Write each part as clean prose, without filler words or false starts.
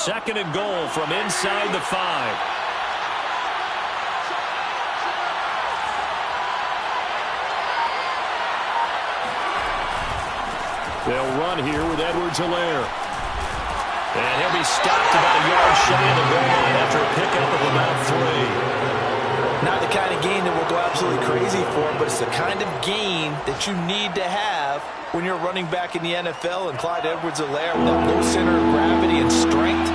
Second and goal from inside the 5. They'll run here with Edwards-Helaire. And he'll be stopped about a yard shy of the goal line after a pickup of about 3. Not the kind of gain that will go absolutely crazy for, but it's the kind of gain that you need to have when you're running back in the NFL. And Clyde Edwards-Helaire, with that low center of gravity and strength,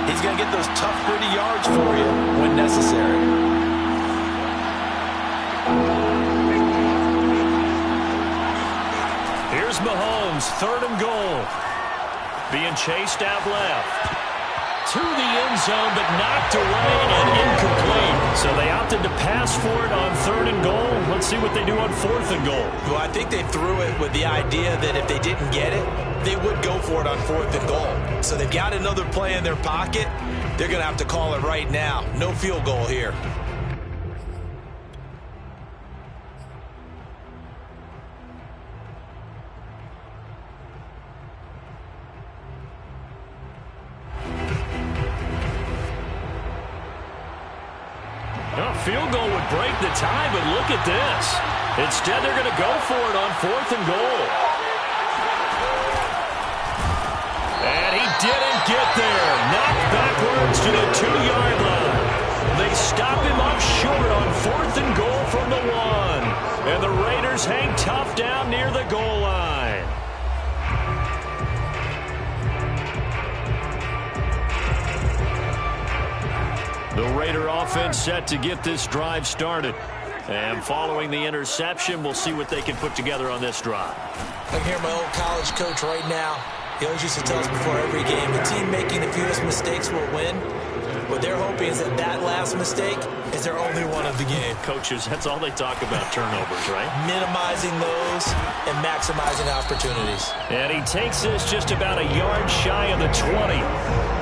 he's going to get those tough, gritty yards for you when necessary. Here's Mahomes, third and goal. Being chased out left. To the end zone, but knocked away and incomplete. So they opted to pass for it on third and goal. Let's see what they do on fourth and goal. Well, I think they threw it with the idea that if they didn't get it, they would go for it on fourth and goal. So they've got another play in their pocket. They're going to have to call it right now. No field goal here. Field goal would break the tie, but look at this. Instead, they're going to go for it on fourth and goal. And he didn't get there. Knocked backwards to the 2-yard line. They stop him up short on fourth and goal from the 1. And the Raiders hang tough down near the goal line. The Raider offense set to get this drive started. And following the interception, we'll see what they can put together on this drive. I can hear my old college coach right now. He always used to tell us before every game, the team making the fewest mistakes will win. What they're hoping is that that last mistake is their only one of the game. Coaches, that's all they talk about, turnovers, right? Minimizing those and maximizing opportunities. And he takes this just about a yard shy of the 20.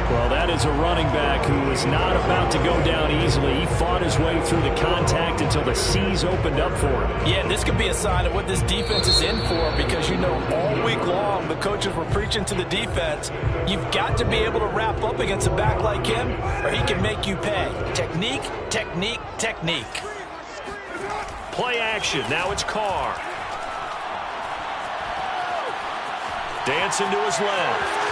Well, that is a running back who was not about to go down easily. He fought his way through the contact until the seas opened up for him. Yeah, and this could be a sign of what this defense is in for, because you know all week long the coaches were preaching to the defense, you've got to be able to wrap up against a back like him or he can make you pay. Technique, technique, technique. Play action. Now it's Carr. Dancing to his left.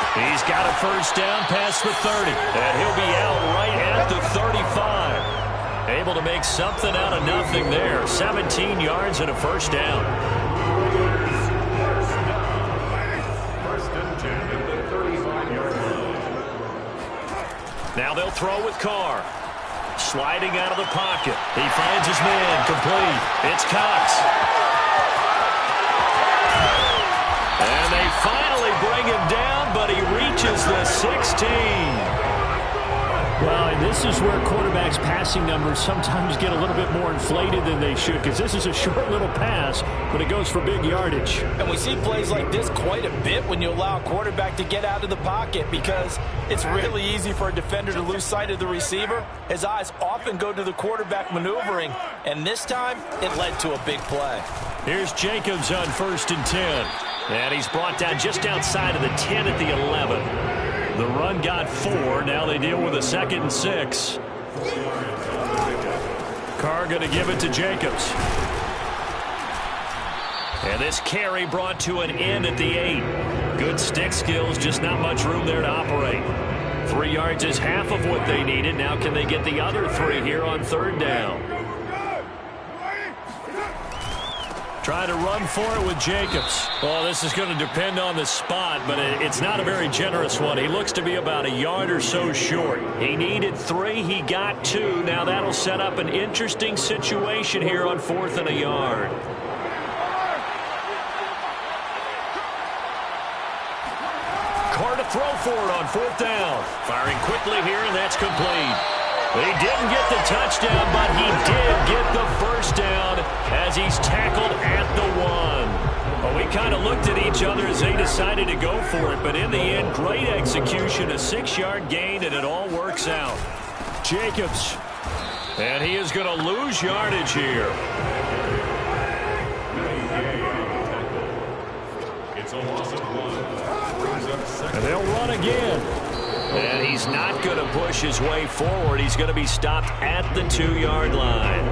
He's got a first down past the 30. And he'll be out right at the 35. Able to make something out of nothing there. 17 yards and a first down. Now they'll throw with Carr. Sliding out of the pocket. He finds his man. Complete. It's Cox. And they finally bring him down, but he reaches the 16. Well, and this is where quarterbacks' passing numbers sometimes get a little bit more inflated than they should, because this is a short little pass, but it goes for big yardage. And we see plays like this quite a bit when you allow a quarterback to get out of the pocket, because it's really easy for a defender to lose sight of the receiver. His eyes often go to the quarterback maneuvering, and this time it led to a big play. Here's Jacobs on 1st and 10. And he's brought down just outside of the 10 at the 11. The run got 4. Now they deal with a 2nd and 6. Carr going to give it to Jacobs. And this carry brought to an end at the 8. Good stick skills, just not much room there to operate. 3 yards is half of what they needed. Now can they get the other 3 here on 3rd down? Trying to run for it with Jacobs. Well, this is going to depend on the spot, but it's not a very generous one. He looks to be about a yard or so short. He needed 3. He got 2. Now that'll set up an interesting situation here on 4th and a yard. Carr to throw for it on 4th down. Firing quickly here, and that's complete. He didn't get the touchdown, but he did get the first down as he's tackled at the 1. Well, we kind of looked at each other as they decided to go for it, but in the end, great execution, a 6-yard gain, and it all works out. Jacobs, and he is going to lose yardage here. It's a loss of 1. And they'll run again. And he's not going to push his way forward. He's going to be stopped at the 2-yard line.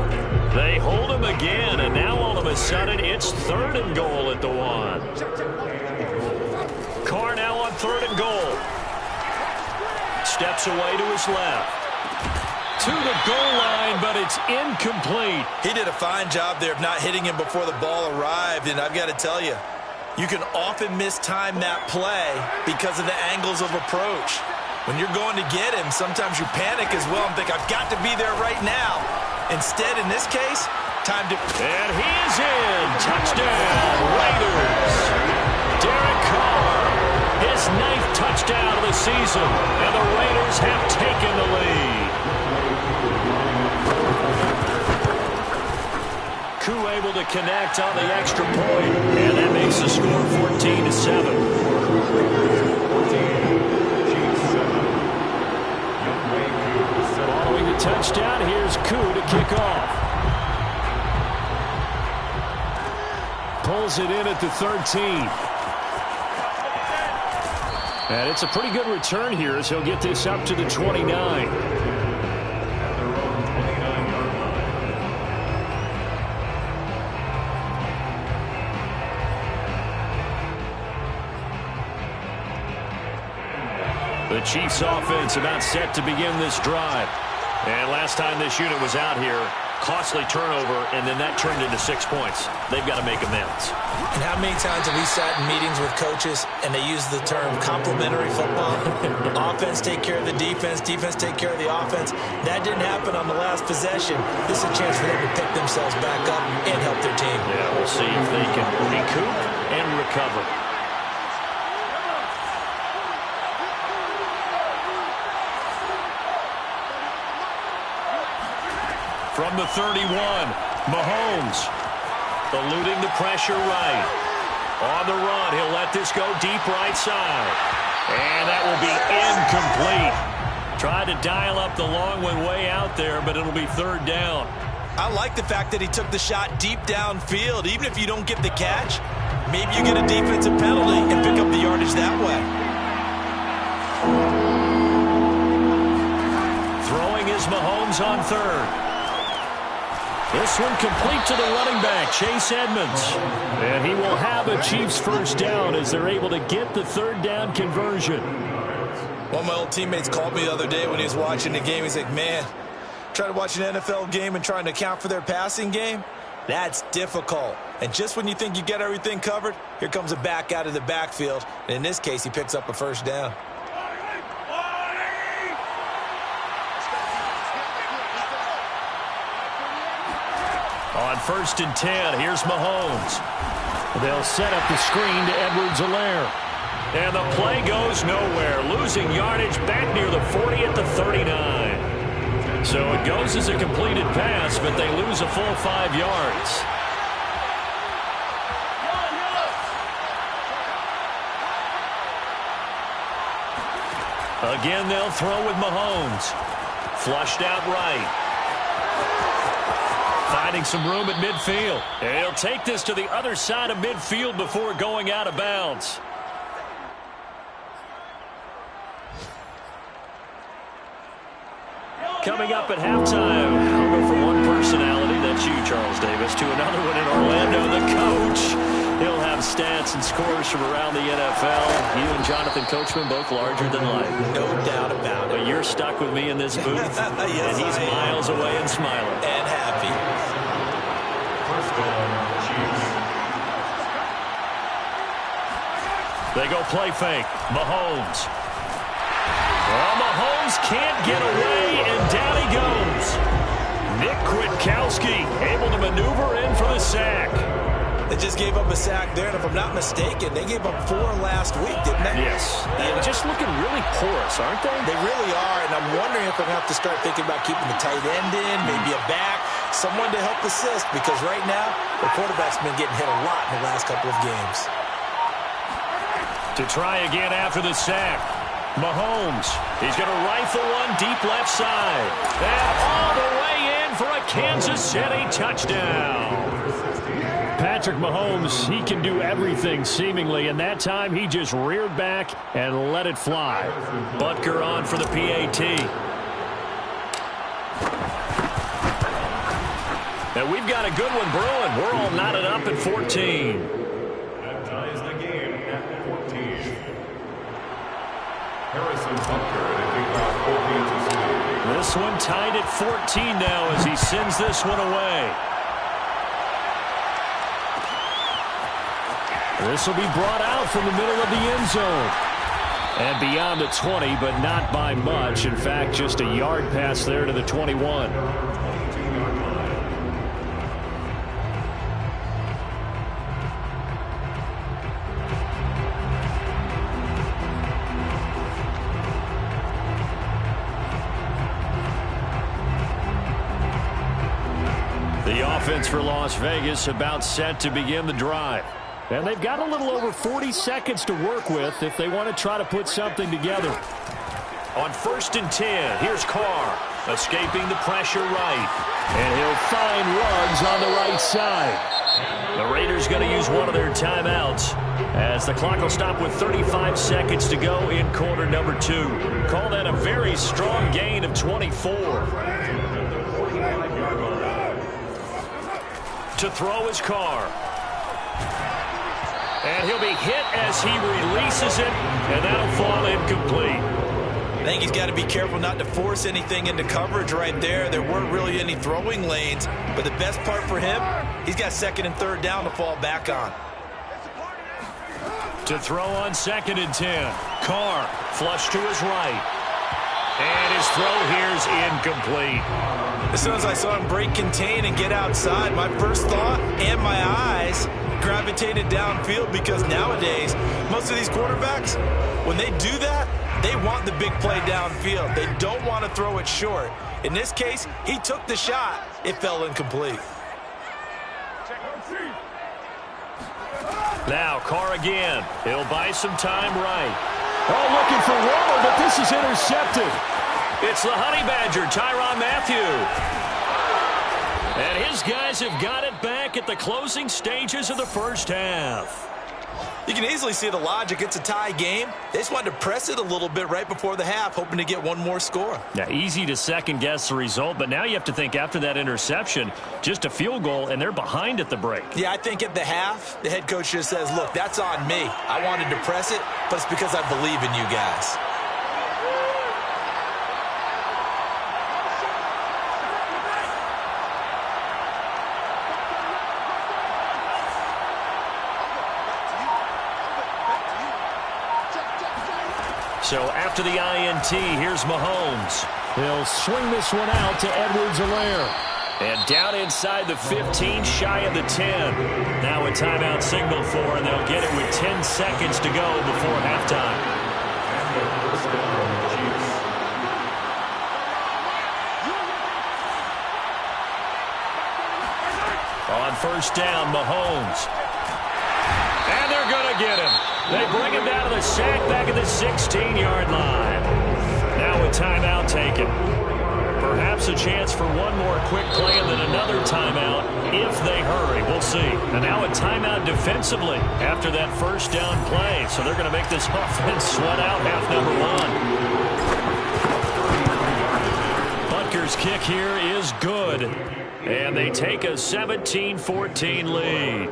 They hold him again, and now all of a sudden it's 3rd and goal at the 1. Carr now on 3rd and goal. Steps away to his left. To the goal line, but it's incomplete. He did a fine job there of not hitting him before the ball arrived, and I've got to tell you, you can often mistime that play because of the angles of approach. When you're going to get him, sometimes you panic as well and think, I've got to be there right now. Instead, in this case, time to... And he is in. Touchdown, Raiders. Derek Carr, his 9th touchdown of the season, and the Raiders have taken the lead. Koo able to connect on the extra point, and that makes the score 14-7. Following the touchdown, here's Koo to kick off. Pulls it in at the 13. And it's a pretty good return here as he'll get this up to the 29. The Chiefs offense about set to begin this drive. And last time this unit was out here, costly turnover, and then that turned into 6 points. They've got to make amends. And how many times have we sat in meetings with coaches and they use the term complementary football? Offense take care of the defense, defense take care of the offense. That didn't happen on the last possession. This is a chance for them to pick themselves back up and help their team. Yeah, we'll see if they can recoup and recover. From the 31, Mahomes eluding the pressure right. On the run, he'll let this go deep right side. And that will be incomplete. Tried to dial up the long one way out there, but it'll be 3rd down. I like the fact that he took the shot deep downfield. Even if you don't get the catch, maybe you get a defensive penalty and pick up the yardage that way. Throwing is Mahomes on 3rd. This one complete to the running back, Chase Edmonds. And he will have a Chiefs 1st down as they're able to get the 3rd down conversion. One of my old teammates called me the other day when he was watching the game. He's like, man, trying to watch an NFL game and trying to account for their passing game, that's difficult. And just when you think you get everything covered, here comes a back out of the backfield. And in this case, he picks up a 1st down. On 1st and 10, here's Mahomes. They'll set up the screen to Edwards-Helaire. And the play goes nowhere. Losing yardage back near the 40 at the 39. So it goes as a completed pass, but they lose a full 5 yards. Again, they'll throw with Mahomes. Flushed out right. Finding some room at midfield. And he'll take this to the other side of midfield before going out of bounds. Coming up at halftime, I'll go from one personality, that's you, Charles Davis, to another one in Orlando, the coach. He'll have stats and scores from around the NFL. You and Jonathan Coachman, both larger than life. No doubt about it. But you're stuck with me in this booth, Yes, and he's miles away and smiling. And happy. They go play fake. Mahomes. Well, Mahomes can't get away, and down he goes. Nick Kwiatkowski able to maneuver in for the sack. They just gave up a sack there, and if I'm not mistaken, they gave up 4 last week, didn't they? Yes. And just looking really porous, aren't they? They really are, and I'm wondering if I'm going to have to start thinking about keeping the tight end in, maybe a back, someone to help assist, because right now, the quarterback's been getting hit a lot in the last couple of games. To try again after the sack. Mahomes. He's going to rifle one deep left side. And all the way in for a Kansas City touchdown. Patrick Patrick Mahomes, he can do everything seemingly, and that time he just reared back and let it fly. Butker on for the PAT. And we've got a good one brewing. We're all knotted up at 14. That ties the game at 14. Harrison Butker, and he got 14 to 2. This one tied at 14 now as he sends this one away. This will be brought out from the middle of the end zone. And beyond the 20, but not by much. In fact, just a yard pass there to the 21. The offense for Las Vegas about set to begin the drive. And they've got a little over 40 seconds to work with if they want to try to put something together. On 1st and 10, here's Carr, escaping the pressure right. And he'll find Ruggs on the right side. The Raiders going to use one of their timeouts as the clock will stop with 35 seconds to go in quarter number 2. Call that a very strong gain of 24. To throw is Carr. And he'll be hit as he releases it, and that'll fall incomplete. I think he's got to be careful not to force anything into coverage right there. There weren't really any throwing lanes, but the best part for him, he's got 2nd and 3rd down to fall back on. To throw on 2nd and 10. Carr flush to his right. And his throw here's incomplete. As soon as I saw him break contain and get outside, my first thought and my eyes gravitated downfield, because nowadays most of these quarterbacks, when they do that, they want the big play downfield. They don't want to throw it short. In this case, he took the shot. It fell incomplete. Now Carr again. He'll buy some time right. Oh, looking for Waddle, but this is intercepted. It's the Honey Badger, Tyrann Mathieu. And his guys have got it back at the closing stages of the first half. You can easily see the logic. It's a tie game. They just wanted to press it a little bit right before the half, hoping to get one more score. Yeah, easy to second-guess the result, but now you have to think after that interception, just a field goal, and they're behind at the break. Yeah, I think at the half, the head coach just says, look, that's on me. I wanted to press it, but it's because I believe in you guys. So after the INT, here's Mahomes. He'll swing this one out to Edwards-Helaire. And down inside the 15, shy of the 10. Now a timeout signal for, and they'll get it with 10 seconds to go before halftime. On 1st down, Mahomes. And they're going to get him. They bring him down to the sack back at the 16-yard line. Now a timeout taken. Perhaps a chance for one more quick play and then another timeout if they hurry. We'll see. And now a timeout defensively after that 1st down play. So they're going to make this offense sweat out half number 1. Butker's kick here is good. And they take a 17-14 lead.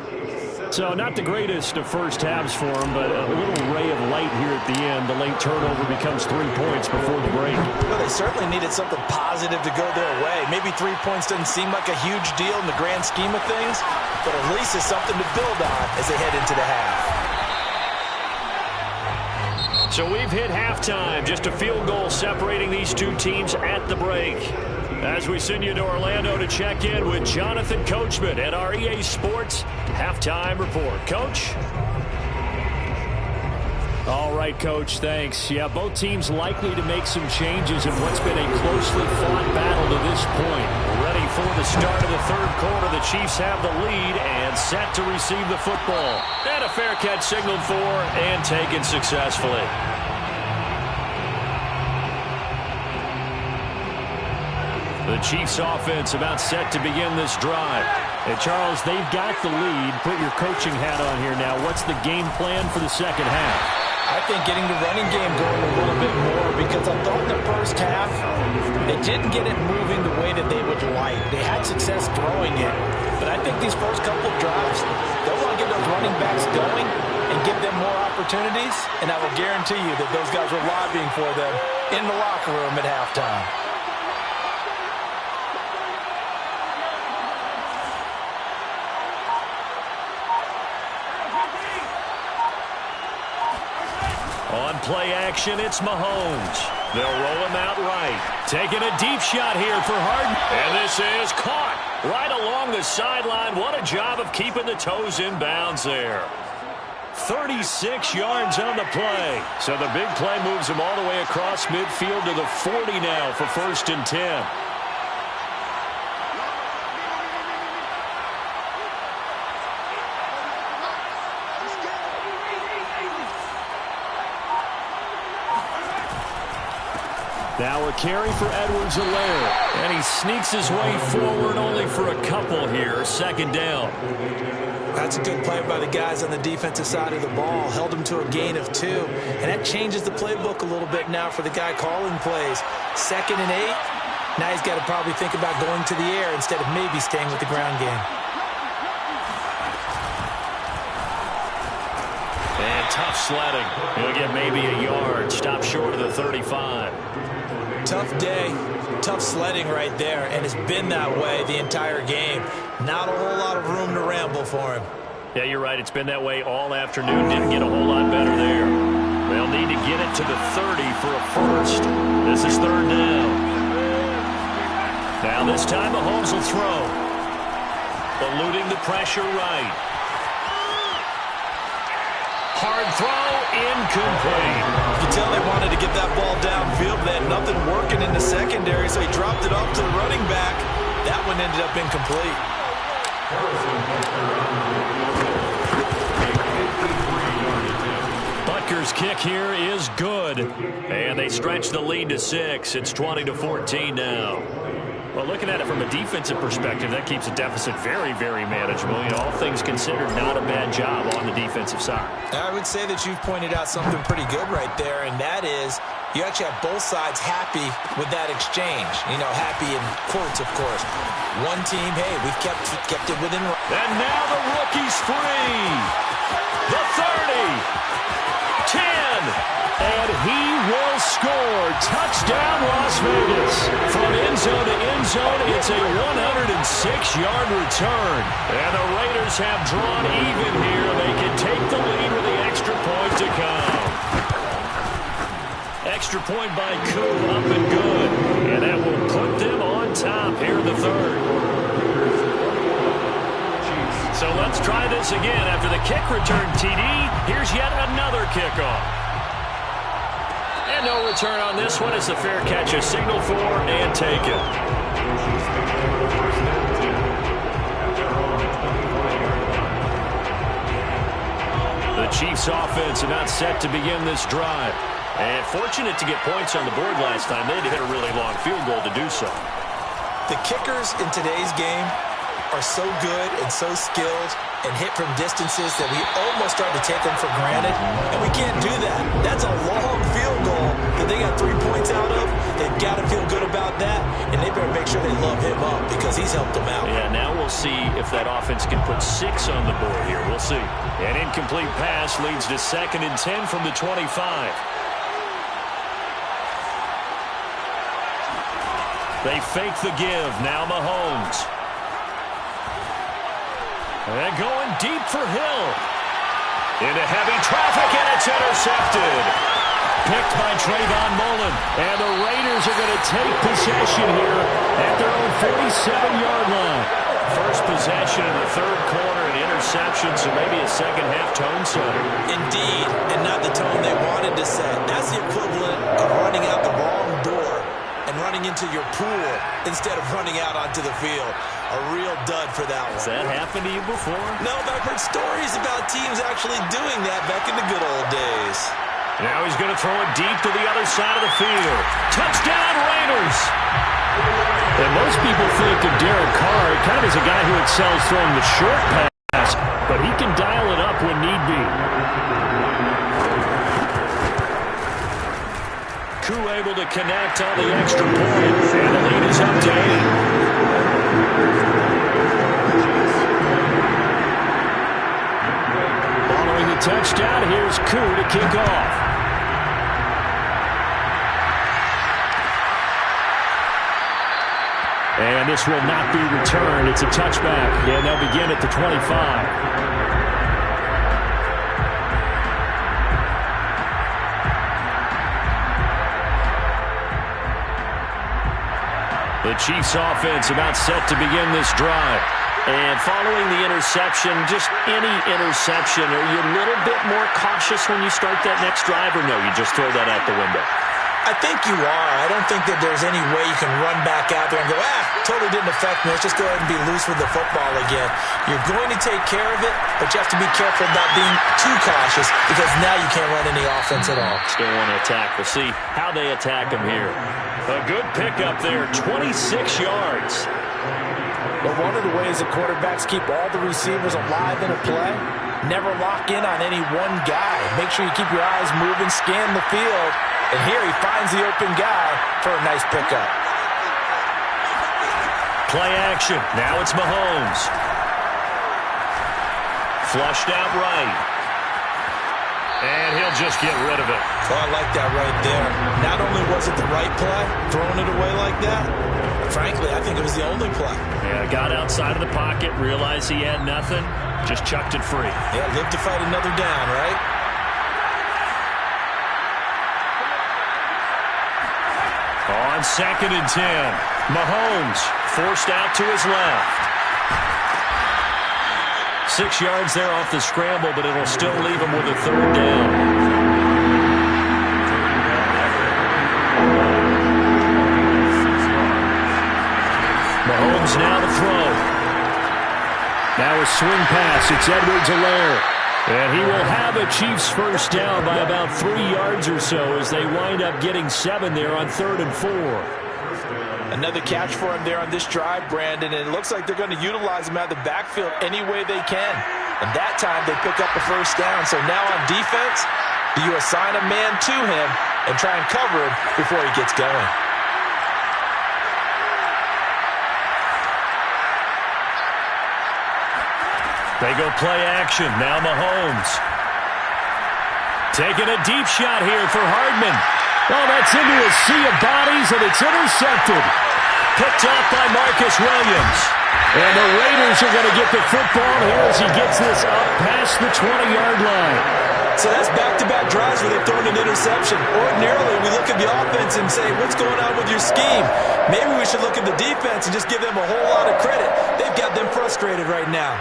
So not the greatest of first halves for them, but a little ray of light here at the end. The late turnover becomes 3 points before the break. Well, they certainly needed something positive to go their way. Maybe 3 points doesn't seem like a huge deal in the grand scheme of things, but at least it's something to build on as they head into the half. So we've hit halftime. Just a field goal separating these two teams at the break. As we send you to Orlando to check in with Jonathan Coachman at our EA Sports Halftime Report. Coach? All right, Coach, thanks. Yeah, both teams likely to make some changes in what's been a closely fought battle to this point. Ready for the start of the 3rd quarter. The Chiefs have the lead and set to receive the football. And a fair catch signaled for and taken successfully. The Chiefs offense about set to begin this drive. Hey, Charles, they've got the lead. Put your coaching hat on here now. What's the game plan for the second half? I think getting the running game going a little bit more, because I thought in the first half they didn't get it moving the way that they would like. They had success throwing it, but I think these first couple of drives, they'll want to get those running backs going and give them more opportunities, and I will guarantee you that those guys were lobbying for them in the locker room at halftime. On play action, it's Mahomes. They'll roll him out right. Taking a deep shot here for Harden. And this is caught right along the sideline. What a job of keeping the toes in bounds there. 36 yards on the play. So the big play moves him all the way across midfield to the 40 now for 1st and 10. Now a carry for Edwards-Helaire. And he sneaks his way forward only for a couple here. 2nd down. That's a good play by the guys on the defensive side of the ball. Held him to a gain of 2. And that changes the playbook a little bit now for the guy calling plays. 2nd and 8. Now he's got to probably think about going to the air instead of maybe staying with the ground game. And tough sledding. He'll get maybe a yard. Stop short of the 35. Tough day, tough sledding right there, and it's been that way the entire game. Not a whole lot of room to ramble for him. Yeah, you're right. It's been that way all afternoon. Didn't get a whole lot better there. They'll need to get it to the 30 for a first. This is 3rd down. Now this time Mahomes will throw. Eluding the pressure right. Hard throw, incomplete. You can tell they wanted to get that ball downfield, but they had nothing working in the secondary, so he dropped it off to the running back. That one ended up incomplete. Butker's kick here is good. And they stretch the lead to 6. It's 20-14 now. Well, looking at it from a defensive perspective, that keeps the deficit very, very manageable. You know, all things considered, not a bad job on the defensive side. I would say that you've pointed out something pretty good right there, and that is you actually have both sides happy with that exchange. You know, happy in quotes, of course. One team, hey, we've kept it within. And now the rookie's free. The 30. 10. And he will score. Touchdown, Las Vegas. From end zone to end zone, it's a 106-yard return. And the Raiders have drawn even here. They can take the lead with the extra point to come. Extra point by Koo, up and good. And that will put them on top here in the 3rd. So let's try this again. After the kick return TD, here's yet another kickoff. And no return on this one. It's a fair catch, a signal for, and take it. The Chiefs offense about set to begin this drive. And fortunate to get points on the board last time. They had to hit a really long field goal to do so. The kickers in today's game are so good and so skilled and hit from distances that we almost start to take them for granted, and we can't do that. That's a long field goal that they got 3 points out of. They've got to feel good about that, and they better make sure they love him up because he's helped them out. Yeah, now we'll see if that offense can put 6 on the board here. We'll see. An incomplete pass leads to 2nd and 10 from the 25. They fake the give. Now Mahomes. And going deep for Hill. Into heavy traffic, and it's intercepted. Picked by Trayvon Mullen. And the Raiders are going to take possession here at their own 47-yard line. First possession in the 3rd quarter, an interception, so maybe a second-half tone setter. Indeed, and not the tone they wanted to set. That's the equivalent of running out the wrong door and running into your pool instead of running out onto the field. A real dud for that one. Has that happened to you before? No, but I've heard stories about teams actually doing that back in the good old days. Now he's going to throw it deep to the other side of the field. Touchdown, Raiders! And most people think of Derek Carr kind of as a guy who excels throwing the short pass, but he can dial it up when need be. Koo able to connect on the extra point, and the lead is up to 8. Following the touchdown, here's Koo to kick off. And this will not be returned. It's a touchback, and they'll begin at the 25. The Chiefs offense about set to begin this drive. And following the interception, just any interception, are you a little bit more cautious when you start that next drive, or no, you just throw that out the window? I think you are. I don't think that there's any way you can run back out there and go, totally didn't affect me. Let's just go ahead and be loose with the football again. You're going to take care of it, but you have to be careful about being too cautious because now you can't run any offense at all. Still want to attack. We'll see how they attack him here. A good pickup there, 26 yards. But one of the ways that quarterbacks keep all the receivers alive in a play, never lock in on any one guy. Make sure you keep your eyes moving, scan the field. And here he finds the open guy for a nice pickup. Play action. Now it's Mahomes. Flushed out right. And he'll just get rid of it. Oh, I like that right there. Not only was it the right play, throwing it away like that, frankly, I think it was the only play. Yeah, got outside of the pocket, realized he had nothing, just chucked it free. Yeah, live to fight another down, right? On 2nd and 10, Mahomes forced out to his left. 6 yards there off the scramble, but it'll still leave him with a 3rd down. Mahomes now to throw. Now a swing pass. It's Edwards-Helaire. And he will have a Chiefs first down by about 3 yards or so as they wind up getting 7 there on 3rd and 4. Another catch for him there on this drive, Brandon, and it looks like they're going to utilize him out of the backfield any way they can. And that time they pick up a first down. So now on defense, do you assign a man to him and try and cover him before he gets going? They go play action. Now Mahomes. Taking a deep shot here for Hardman. Oh, that's into a sea of bodies, and it's intercepted. Picked off by Marcus Williams. And the Raiders are going to get the football here as he gets this up past the 20-yard line. So that's back-to-back drives where they've thrown an interception. Ordinarily, we look at the offense and say, what's going on with your scheme? Maybe we should look at the defense and just give them a whole lot of credit. They've got them frustrated right now.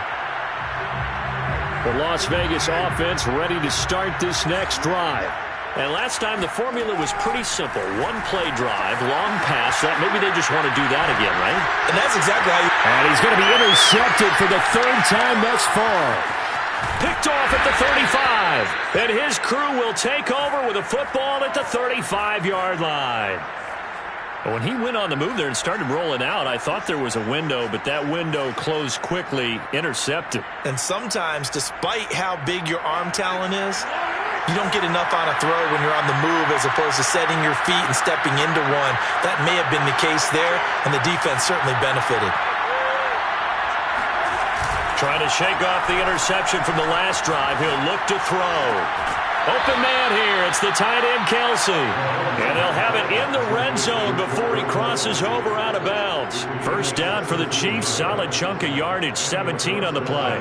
The Las Vegas offense ready to start this next drive. And last time the formula was pretty simple. One play drive, long pass. That maybe they just want to do that again, right? And that's exactly how you... And he's going to be intercepted for the 3rd time thus far. Picked off at the 35. And his crew will take over with a football at the 35-yard line. When he went on the move there and started rolling out, I thought there was a window, but that window closed quickly, intercepted. And sometimes, despite how big your arm talent is, you don't get enough on a throw when you're on the move as opposed to setting your feet and stepping into one. That may have been the case there, and the defense certainly benefited. Trying to shake off the interception from the last drive. He'll look to throw. Open man here. It's the tight end, Kelsey. And they'll have it in the red zone before he crosses over out of bounds. First down for the Chiefs. Solid chunk of yardage. 17 on the play.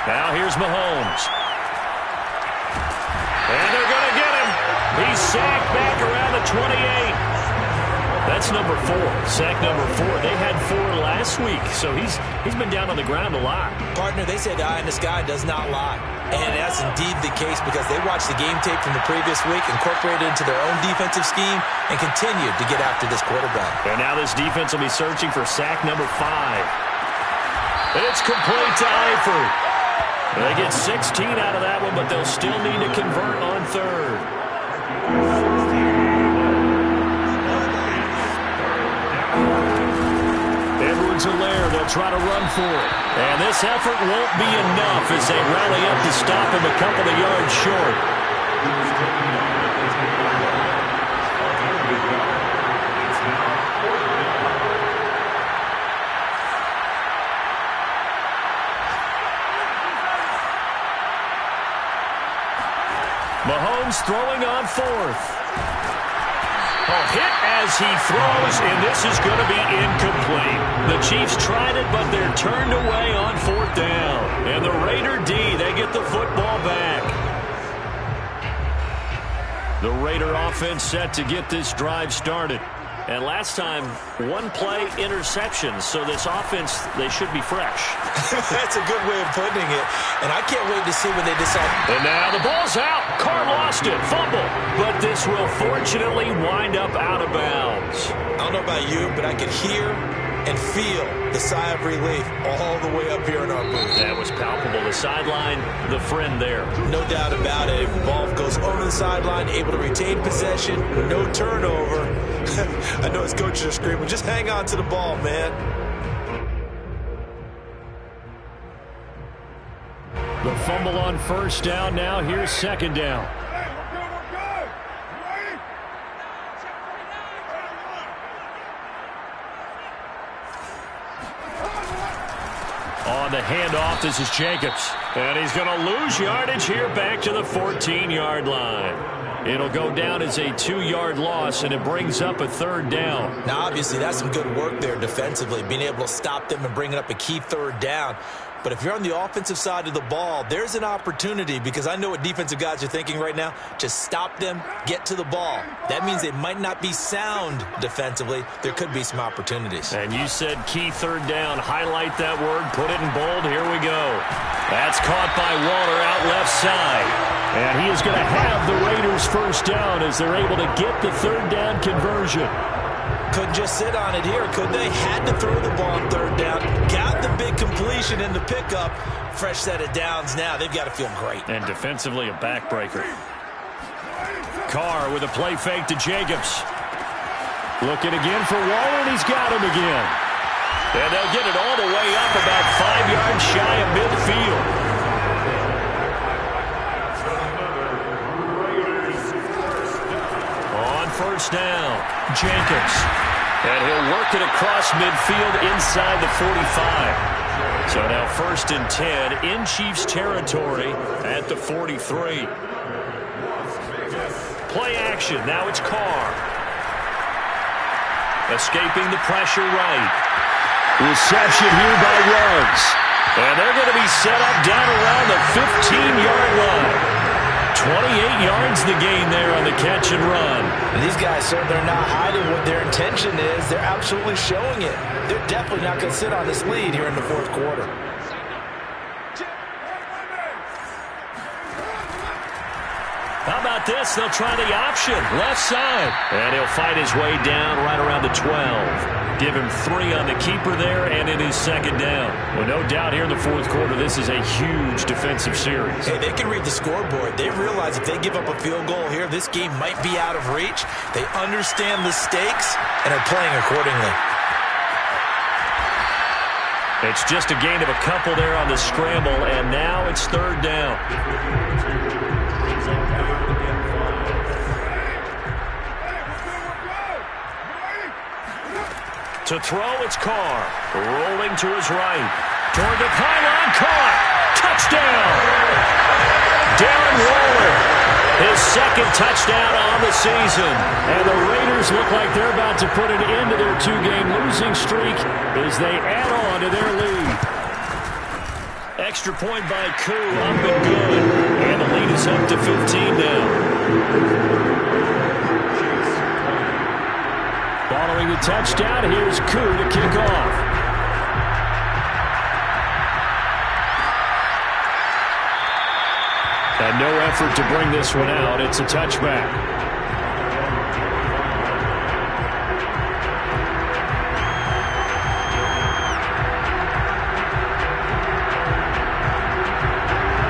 Now here's Mahomes. And they're going to get him. He's sacked back around the 28. That's number 4. Sack number 4. They had 4 last week, so he's been down on the ground a lot. Partner, they say the eye in the sky does not lie. And that's indeed the case because they watched the game tape from the previous week, incorporated it into their own defensive scheme, and continued to get after this quarterback. And now this defense will be searching for sack number 5. It's complete to Eifert. They get 16 out of that one, but they'll still need to convert on 3rd. Edwards-Helaire, they'll try to run for it. And this effort won't be enough as they rally up to stop him a couple of yards short. Mahomes throwing on 4th. Hit as he throws, and this is going to be incomplete. The Chiefs tried it, but they're turned away on 4th down. And the Raider D, they get the football back. The Raider offense set to get this drive started. And last time, 1-play interception, so this offense, they should be fresh. That's a good way of putting it, and I can't wait to see when they decide. And now the ball's out. Carr lost it. Fumble. But this will fortunately wind up out of bounds. I don't know about you, but I could hear and feel the sigh of relief all the way up here in our booth. That was palpable. The sideline, the friend there. No doubt about it. The ball goes over the sideline, able to retain possession, no turnover. I know his coaches are screaming, just hang on to the ball, man. The fumble on 1st down. Now here's 2nd down. On the handoff, this is Jacobs. And he's going to lose yardage here back to the 14-yard line. It'll go down as a 2-yard loss, and it brings up a 3rd down. Now, obviously, that's some good work there defensively, being able to stop them and bringing up a key 3rd down. But if you're on the offensive side of the ball, there's an opportunity, because I know what defensive guys are thinking right now. Just stop them, get to the ball. That means they might not be sound defensively. There could be some opportunities. And you said key 3rd down. Highlight that word. Put it in bold. Here we go. That's caught by Waller out left side. And he is going to have the Raiders 1st down as they're able to get the 3rd down conversion. Couldn't just sit on it here, could they? Had to throw the ball on 3rd down. Got the big completion in the pickup. Fresh set of downs now. They've got to feel great. And defensively, a backbreaker. Carr with a play fake to Jacobs. Looking again for Waller, and he's got him again. And they'll get it all the way up about 5 yards shy of midfield. On 1st down, Jacobs. And he'll work it across midfield inside the 45. So now 1st and 10 in Chiefs territory at the 43. Play action. Now it's Carr. Escaping the pressure right. Reception here by Ruggs. And they're going to be set up down around the 15-yard line. 28 yards the gain there on the catch and run. And these guys, sir, they're not hiding what their intention is. They're absolutely showing it. They're definitely not going to sit on this lead here in the 4th quarter. How about this? They'll try the option. Left side. And he'll fight his way down right around the 12. Give him 3 on the keeper there and in his 2nd down. Well, no doubt here in the 4th quarter, this is a huge defensive series. Hey, they can read the scoreboard. They realize if they give up a field goal here, this game might be out of reach. They understand the stakes and are playing accordingly. It's just a gain of a couple there on the scramble, and now it's 3rd down. To throw, it's Carr. Rolling to his right. Toward the pylon, caught. Touchdown! Darren Waller, his 2nd touchdown on the season. And the Raiders look like they're about to put an end to their 2-game losing streak as they add on to their lead. Extra point by Koo, up and good. And the lead is up to 15 now. Ball Following the touchdown, here's Koo to kick off. And no effort to bring this one out. It's a touchback.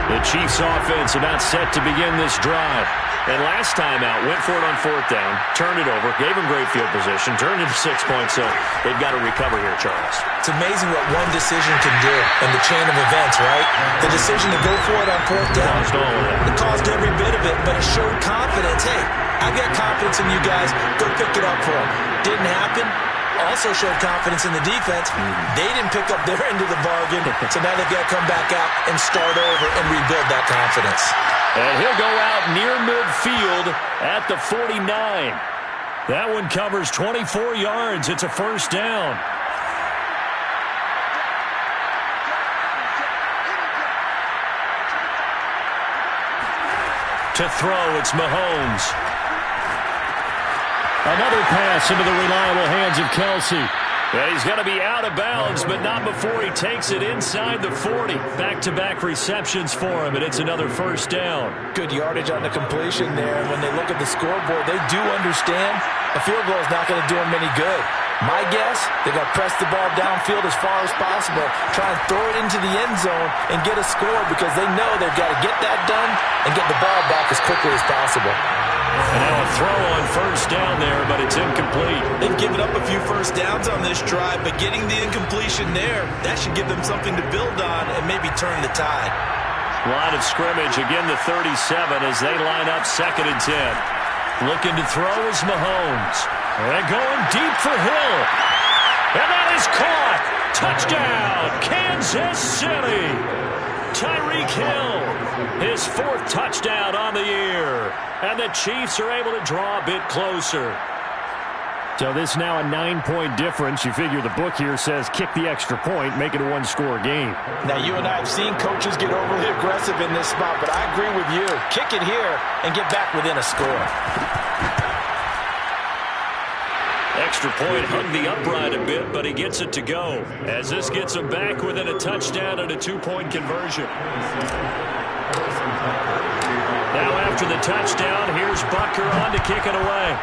The Chiefs offense about set to begin this drive. And last time out, went for it on 4th down, turned it over, gave them great field position, turned it 6 points, so they've got to recover here, Charles. It's amazing what one decision can do in the chain of events, right? The decision to go for it on 4th down. Caused all of that. It caused every bit of it, but it showed confidence. Hey, I got confidence in you guys. Go pick it up for them. Didn't happen. Also showed confidence in the defense. They didn't pick up their end of the bargain, so now they've got to come back out and start over and rebuild that confidence. And he'll go out near midfield at the 49. That one covers 24 yards. It's a first down. To throw, it's Mahomes. Another pass into the reliable hands of Kelsey. Yeah, he's going to be out of bounds, but not before he takes it inside the 40. Back-to-back receptions for him, and it's another first down. Good yardage on the completion there. And when they look at the scoreboard, they do understand a field goal is not going to do them any good. My guess, they're going to press the ball downfield as far as possible, try and throw it into the end zone and get a score because they know they've got to get that done and get the ball back as quickly as possible. And now a throw on first down there, but it's incomplete. They've given up a few first downs on this drive, but getting the incompletion there, that should give them something to build on and maybe turn the tide. Line of scrimmage, again the 37 as they line up 2nd and 10. Looking to throw is Mahomes. And going deep for Hill. And that is caught. Touchdown, Kansas City. Tyreek Hill, his 4th touchdown on the year. And the Chiefs are able to draw a bit closer. So this now a 9-point difference. You figure the book here says kick the extra point, make it a one-score game. Now, you and I have seen coaches get overly aggressive in this spot, but I agree with you. Kick it here and get back within a score. Extra point hugged the upright a bit, but he gets it to go. As this gets him back within a touchdown and a 2-point conversion. Now after the touchdown, here's Bucker on to kick it away.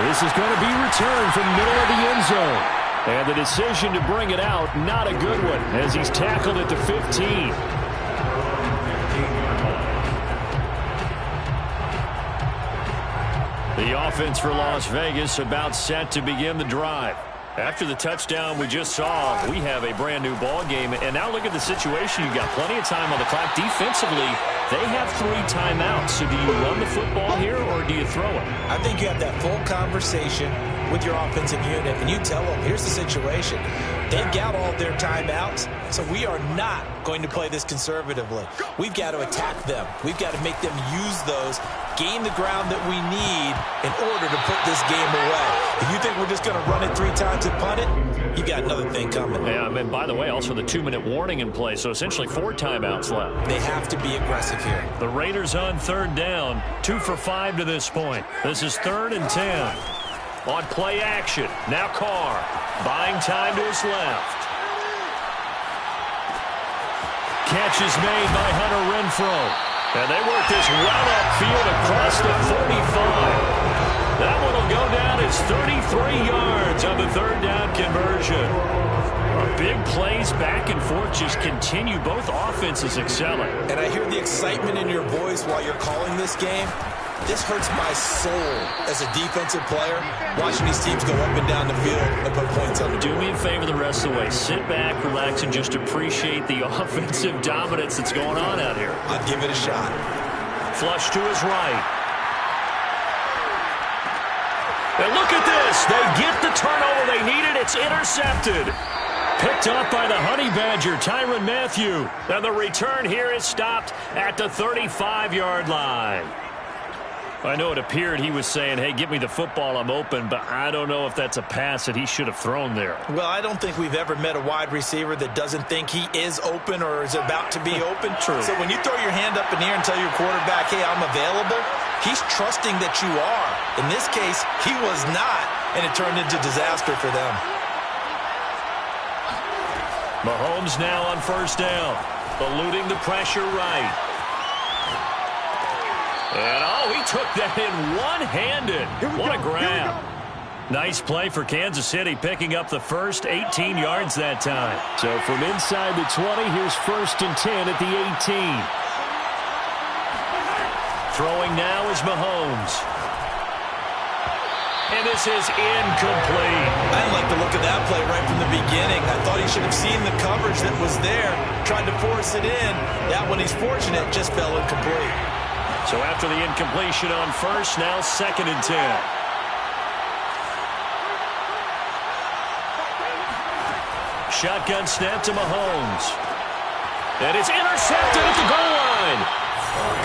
This is going to be returned from middle of the end zone. And the decision to bring it out, not a good one, as he's tackled at the 15. The offense for Las Vegas about set to begin the drive. After the touchdown we just saw, we have a brand new ball game. And now look at the situation. You've got plenty of time on the clock. Defensively, they have 3 timeouts. So do you run the football here or do you throw it? I think you have that full conversation with your offensive unit, and you tell them, here's the situation. They've got all their timeouts, so we are not going to play this conservatively. We've got to attack them. We've got to make them use those, gain the ground that we need in order to put this game away. If you think we're just going to run it 3 times and punt it, you got another thing coming. Yeah, and by the way, also the 2-minute warning in play, so essentially 4 timeouts left. They have to be aggressive here. The Raiders on 3rd down, 2 for 5 to this point. This is 3rd and 10. On play action, now Carr, buying time to his left. Catch is made by Hunter Renfrow. And they work this run upfield across the 45. That one will go down as 33 yards on the 3rd down conversion. Big plays back and forth just continue. Both offenses excelling. And I hear the excitement in your voice while you're calling this game. This hurts my soul as a defensive player, watching these teams go up and down the field and put points on the board. Do me a favor the rest of the way. Sit back, relax, and just appreciate the offensive dominance that's going on out here. I'd give it a shot. Flush to his right. And look at this. They get the turnover they needed. It's intercepted. Picked up by the Honey Badger, Tyrann Mathieu. And the return here is stopped at the 35-yard line. I know it appeared he was saying, hey, give me the football, I'm open, but I don't know if that's a pass that he should have thrown there. Well, I don't think we've ever met a wide receiver that doesn't think he is open or is about to be open. True. So when you throw your hand up in the air and tell your quarterback, hey, I'm available, He's trusting that you are. In this case, he was not, and it turned into disaster for them. Mahomes now on first down, eluding the pressure right. And, he took that in one-handed. What a grab. Nice play for Kansas City, picking up the first 18 yards that time. So from inside the 20, here's 1st and 10 at the 18. Throwing now is Mahomes. And this is incomplete. I didn't like the look of that play right from the beginning. I thought he should have seen the coverage that was there, tried to force it in. That one, he's fortunate, just fell incomplete. So after the incompletion on first, now 2nd and 10. Shotgun snap to Mahomes. And it's intercepted at the goal line.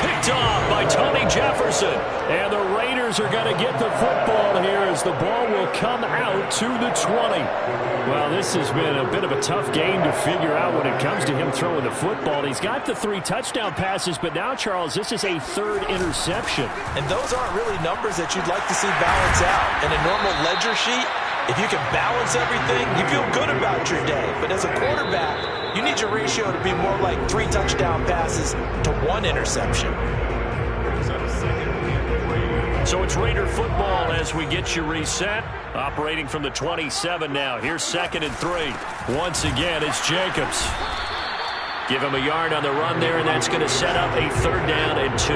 Picked off by Tony Jefferson. And the Raiders are going to get the football here as the ball will come out to the 20. Well, this has been a bit of a tough game to figure out when it comes to him throwing the football. He's got the 3 touchdown passes, but now, Charles, this is a 3rd interception. And those aren't really numbers that you'd like to see balance out. In a normal ledger sheet, if you can balance everything, you feel good about your day. But as a quarterback, you need your ratio to be more like 3 touchdown passes to 1 interception. So it's Raider football as we get you reset. Operating from the 27 now. Here's 2nd and 3. Once again, it's Jacobs. Give him a yard on the run there, and that's going to set up a 3rd down and 2.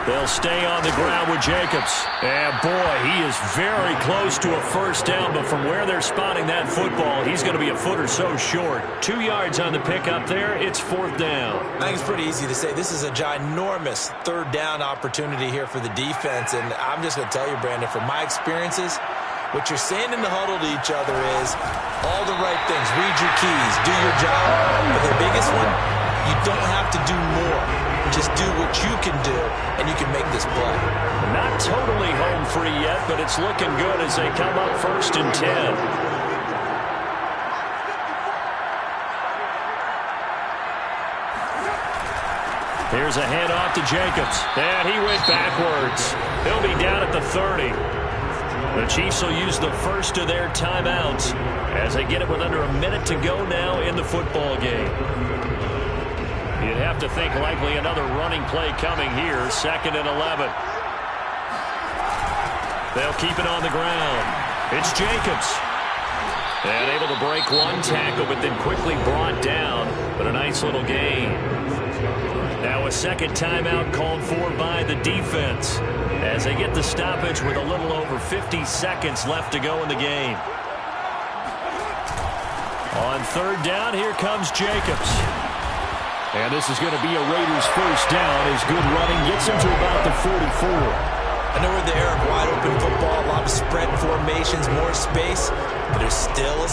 They'll stay on the ground with Jacobs. And, boy, he is very close to a 1st down, but from where they're spotting that football, he's going to be a foot or so short. 2 yards on the pickup there. It's 4th down. I think it's pretty easy to say this is a ginormous 3rd down opportunity here for the defense. And I'm just going to tell you, Brandon, from my experiences, what you're saying in the huddle to each other is all the right things. Read your keys. Do your job. But the biggest one, you don't have to do more. Just do what you can do, and you can make this play. Not totally home free yet, but it's looking good as they come up 1st and 10. Here's a handoff to Jacobs. And he went backwards. He'll be down at the 30. The Chiefs will use the first of their timeouts as they get it with under a minute to go now in the football game. You'd have to think likely another running play coming here. 2nd and 11. They'll keep it on the ground. It's Jacobs. And able to break 1 tackle, but then quickly brought down. But a nice little gain. Now a 2nd timeout called for by the defense as they get the stoppage with a little over 50 seconds left to go in the game. On 3rd down, here comes Jacobs. And this is going to be a Raiders 1st down as good running gets him to about the 44. I know we're in the era of wide open football, a lot of spread formations, more space, but there's still a